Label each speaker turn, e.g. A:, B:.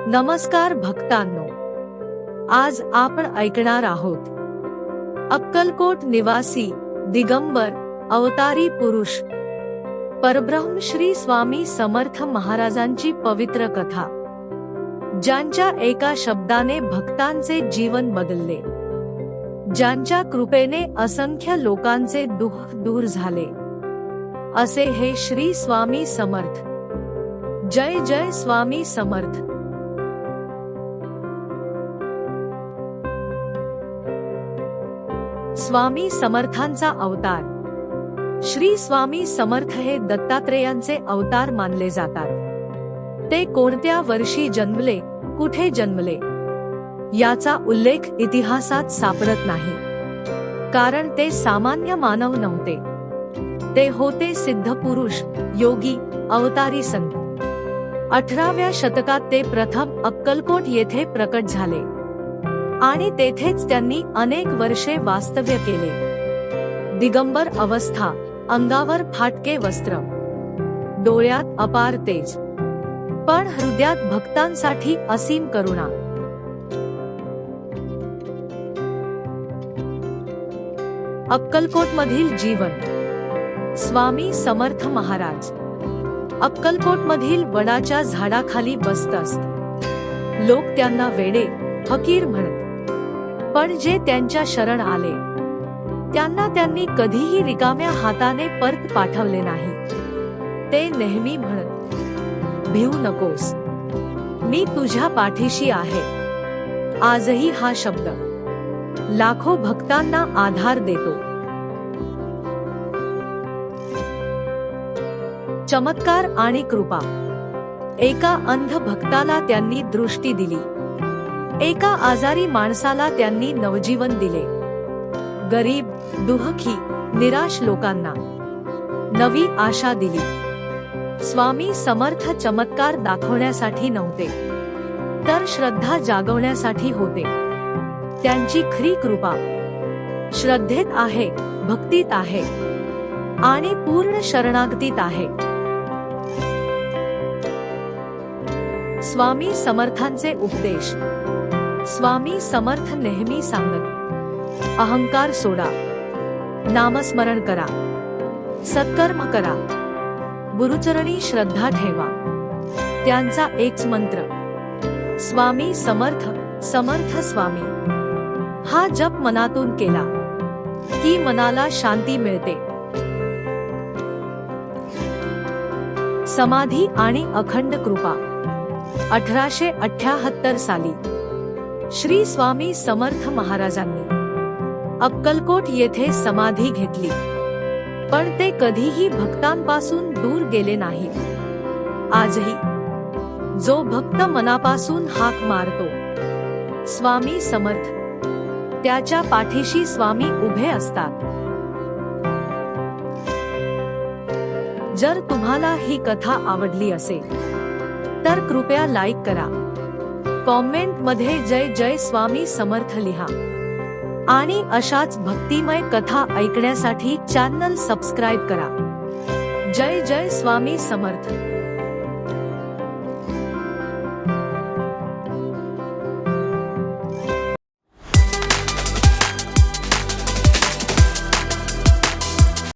A: नमस्कार भक्तांनो, आज आपण ऐकणार आहोत अक्कलकोट निवासी दिगंबर अवतारी पुरुष परब्रह्म श्री स्वामी समर्थ महाराजांची पवित्र कथा, ज्यांच्या एका शब्दाने भक्तांचे जीवन बदलले, ज्यांच्या कृपेने असंख्य लोकांचे दुःख दूर झाले, असे हे श्री स्वामी समर्थ। जय जय स्वामी समर्थ। स्वामी समर्थांचा अवतार। श्री स्वामी समर्थ हे दत्तात्रेयांचे अवतार मानले जातात। ते कोणत्या वर्षी जन्मले, कुठे जन्मले याचा उल्लेख इतिहासात सापडत नाही, कारण ते सामान्य मानव नव्हते। ते होते सिद्ध पुरुष, योगी, अवतारी संत। 18व्या शतकात ते प्रथम अक्कलकोट येथे प्रकट झाले आणि तेथेच त्यांनी अनेक वर्षे वास्तव्य केले। दिगंबर अवस्था, अंगावर फाटके वस्त्र, डोळ्यात अपार तेज, पण हृदयात भक्तांसाठी असीम करुणा। अक्कलकोटमधील जीवन। स्वामी समर्थ महाराज अक्कलकोटमधील वडाच्या झाडाखाली बसत असत। लोक त्यांना वेडे, फकीर म्हणत, पण जे त्यांच्या शरण आले त्यांना त्यांनी कधीही रिकाम्या हाताने परत पाठवले नाही। ते नेहमी म्हणत, भिवू नकोस, मी तुझ्या पाठीशी आहे। आजही हा शब्द लाखो भक्तांना आधार देतो। चमत्कार आणि कृपा। एका अंध भक्ताला त्यांनी दृष्टी दिली, एका आजारी माणसाला त्यांनी नवजीवन दिले, गरीब, दुःखी, निराश लोकांना नवी आशा दिली। स्वामी समर्थ चमत्कार दाखवण्यासाठी नव्हते, तर श्रद्धा जागवण्यासाठी होते। त्यांची खरी कृपा श्रद्धेत आहे, भक्तीत आहे आणि पूर्ण शरणागतीत आहे। स्वामी समर्थांचे उपदेश। स्वामी समर्थ नेहमी सांगत, अहंकार सोडा, नामस्मरण करा, सत्कर्म करा, गुरुचरणी श्रद्धा ठेवा। त्यांचा एकच मंत्र, स्वामी समर्थ, समर्थ स्वामी। हा जप मनातून केला की मनाला शांती मिळते। समाधी आणि अखंड कृपा। 1878 साली श्री स्वामी समर्थ महाराजांनी अक्कलकोट येथे समाधी घेतली, पण ते कधीही भक्तांपासून दूर गेले नाहीत। आजही जो भक्त मनापासून हाक मारतो, स्वामी समर्थ, त्याच्या पाठीशी स्वामी उभे असतात। जर तुम्हाला ही कथा आवडली असेल तर कृपया लाईक करा, कॉमेंट मध्ये जय जय स्वामी समर्थ लिहा आणि अशाच भक्तिमय कथा ऐकण्यासाठी चॅनल सबस्क्राइब करा। जय जय स्वामी समर्थ।